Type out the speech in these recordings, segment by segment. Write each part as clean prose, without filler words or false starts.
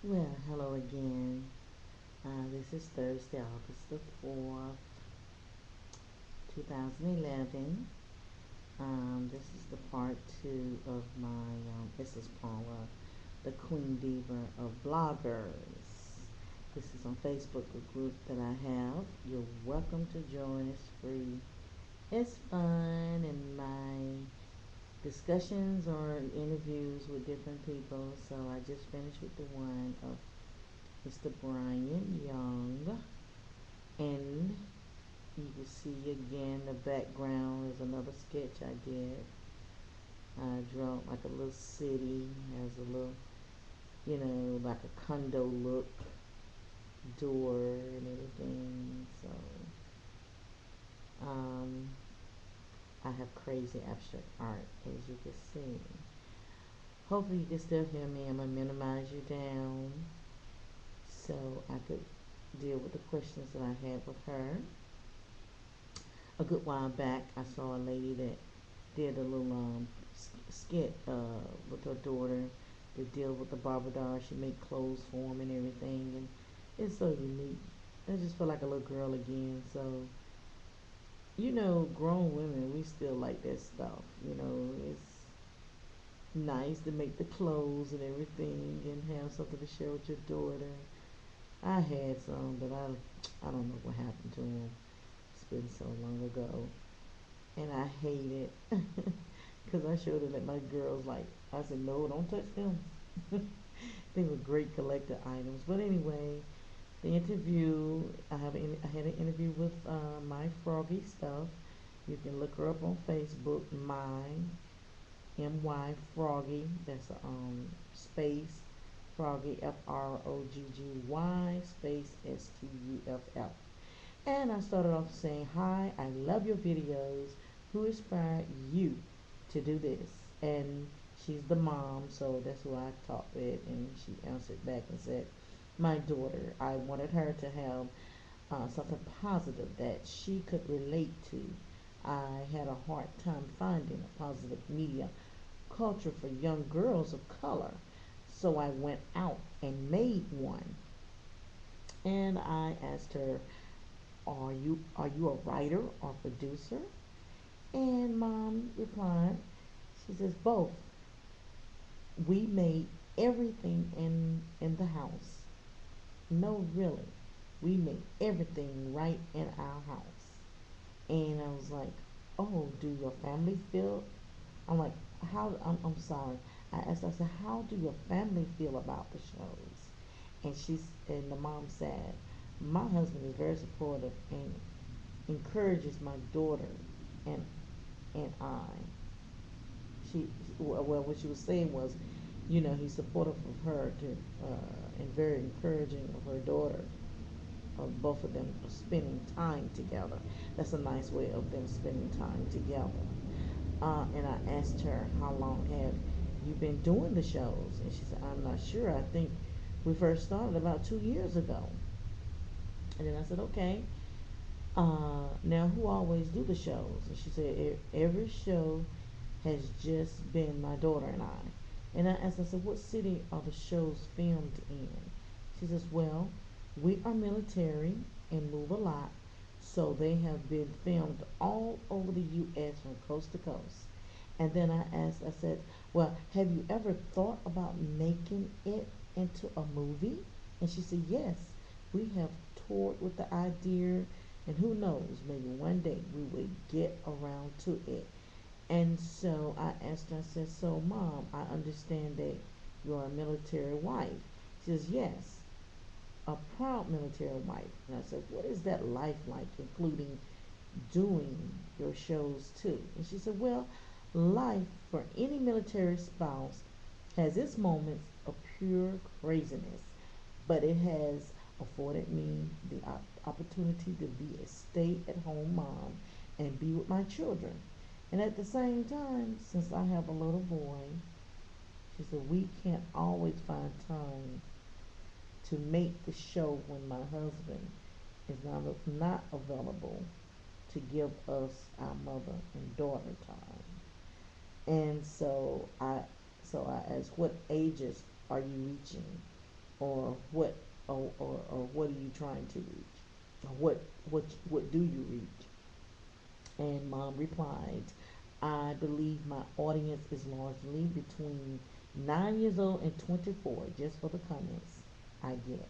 Well, hello again. This is Thursday, August the 4th, 2011. This is the part two of my Essensepaula, the Queen Diva of bloggers. This is on Facebook, a group that I have. You're welcome to join. It's free. It's fun, and my discussions or interviews with different people. So I just finished with the one of Mr. Brian Young, and you can see again the background is another sketch I did. I drew like a little city, has a little, like a condo look, door and everything. So, um, I have crazy abstract art, as you can see. Hopefully you can still hear me. I'm gonna minimize you down so I could deal with the questions that I had with her. A good while back, I saw a lady that did a little skit with her daughter to deal with the barber doll. She made clothes for him and everything, and it's so unique. I just feel like a little girl again. So, grown women, we still like that stuff. It's nice to make the clothes and everything and have something to share with your daughter. I had some, but I don't know what happened to them. It's been so long ago, and I hate it because I showed it at my girls. Like I said, no, don't touch them. They were great collector items. But anyway, the interview I had an interview with my Froggy stuff. You can look her up on Facebook. My Froggy. That's space Froggy FROGGY space STUFF. And I started off saying, "Hi, I love your videos. Who inspired you to do this?" And she's the mom, so that's who I talked with. And she answered back and said, "My daughter. I wanted her to have something positive that she could relate to. I had a hard time finding a positive media culture for young girls of color, so I went out and made one." And I asked her, "Are you a writer or producer?" And mom replied, she says, "Both. We made everything in the house." No, really. We made everything right in our house. And I was like, "Oh, do your family feel?" I'm like, I'm sorry. I said, "How do your family feel about the shows?" And the mom said, "My husband is very supportive and encourages my daughter and I." Well, what she was saying was, he's supportive of her and very encouraging of her daughter, of both of them spending time together. That's a nice way of them spending time together. And I asked her, "How long have you been doing the shows?" And she said, "I'm not sure. I think we first started about 2 years ago." And then I said, "Okay. Now who always do the shows?" And she said, Every show has just been my daughter and I." And I asked, I said, "What city are the shows filmed in?" She says, "Well, we are military and move a lot, so they have been filmed all over the U.S. from coast to coast." And then I asked, I said, "Well, have you ever thought about making it into a movie?" And she said, "Yes, we have toured with the idea, and who knows, maybe one day we will get around to it." And so I asked her, I said, "So, Mom, I understand that you're a military wife." She says, "Yes, a proud military wife." And I said, "What is that life like, including doing your shows too?" And she said, "Well, life for any military spouse has its moments of pure craziness, but it has afforded me the opportunity to be a stay at home mom and be with my children. And at the same time, since I have a little boy," she said, "we can't always find time to make the show when my husband is not available to give us our mother and daughter time." And so I asked, "What ages are you reaching?" or or what are you trying to reach? Or what do you reach? And mom replied, I believe my audience is largely between 9 years old and 24, just for the comments I get.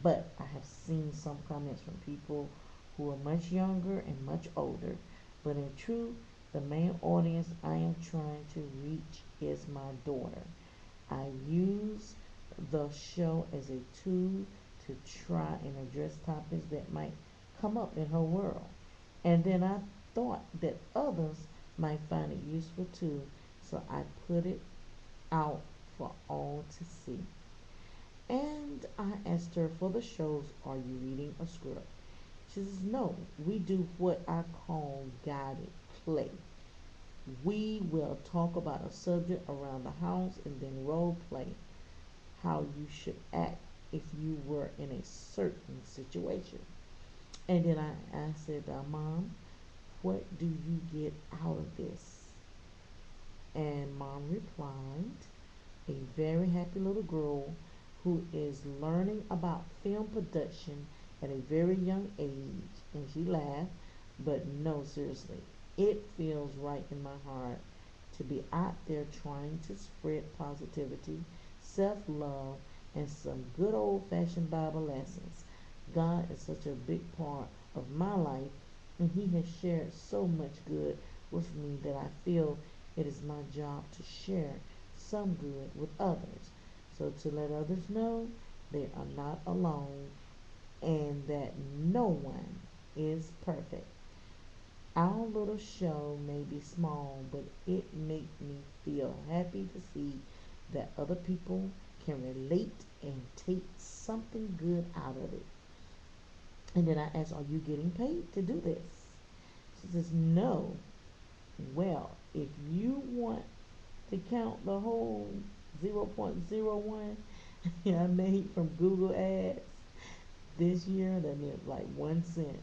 But I have seen some comments from people who are much younger and much older. But in truth, the main audience I am trying to reach is my daughter. I use the show as a tool to try and address topics that might come up in her world. And then I thought that others might find it useful too, so I put it out for all to see. And I asked her for the shows, are you reading a script? She says, no, we do what I call guided play. We will talk about a subject around the house and then role play how you should act if you were in a certain situation. And then I said, Mom, what do you get out of this? And Mom replied, a very happy little girl who is learning about film production at a very young age. And she laughed, but no, seriously, it feels right in my heart to be out there trying to spread positivity, self love, and some good old fashioned Bible lessons. God is such a big part of my life, and He has shared so much good with me that I feel it is my job to share some good with others. So to let others know they are not alone and that no one is perfect. Our little show may be small, but it makes me feel happy to see that other people can relate and take something good out of it. And then I asked, are you getting paid to do this? She says, no. Well, if you want to count the whole 0.01 I made from Google Ads this year, that meant like 1 cent.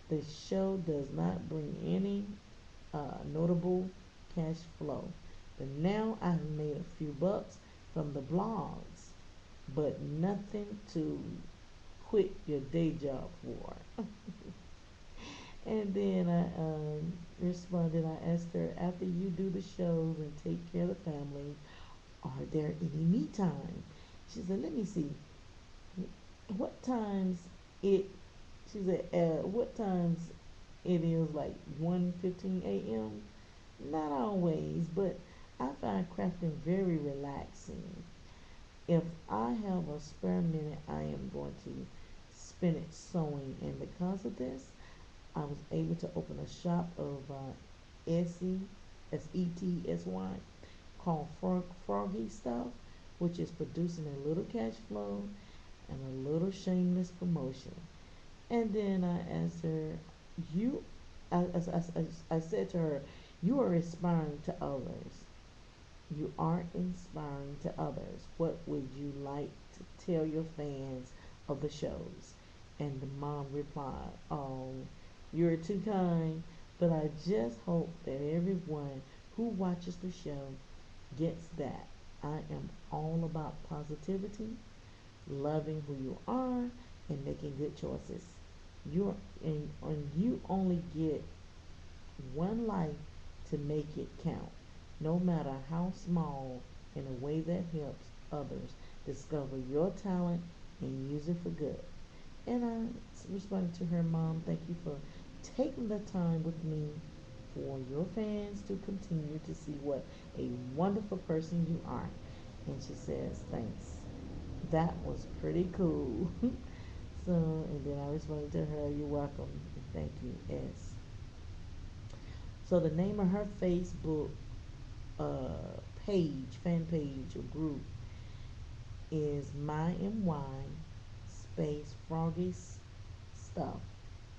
The show does not bring any notable cash flow. But now I've made a few bucks from the blogs, but nothing to quit your day job for. And then I responded, I asked her, after you do the shows and take care of the family, are there any me time? She said, let me see. What times it, she said, what times it is, like 1:15 a.m.? Not always, but I find crafting very relaxing. If I have a spare minute, I am going to spend it sewing. And because of this, I was able to open a shop of Etsy, Etsy, called Froggy Stuff, which is producing a little cash flow and a little shameless promotion. And then I asked her, you, I said to her, you are inspiring to others. You are inspiring to others. What would you like to tell your fans of the shows? And the mom replied, oh, you're too kind, but I just hope that everyone who watches the show gets that. I am all about positivity, loving who you are, and making good choices. You're and you only get one life to make it count, no matter how small, in a way that helps others discover your talent and use it for good. And I responded to her, Mom, thank you for taking the time with me, for your fans to continue to see what a wonderful person you are. And she says, thanks. That was pretty cool. So, and then I responded to her, you're welcome. And thank you, S. So the name of her Facebook page, fan page or group is My space Froggy Stuff.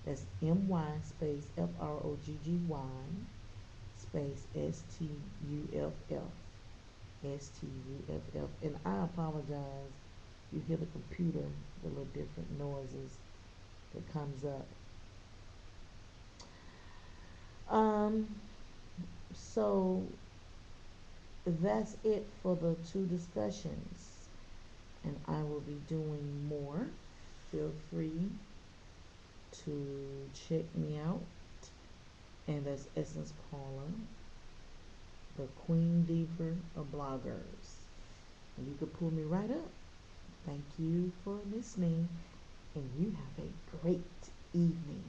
That's MY space FROGGY space STUFF. And I apologize. You hear the computer, the little different noises that comes up. Um, so that's it for the two discussions. and I will be doing more. Feel free to check me out. And that's Essence Paula, the Queen Diva of bloggers. And you can pull me right up. Thank you for listening, and you have a great evening.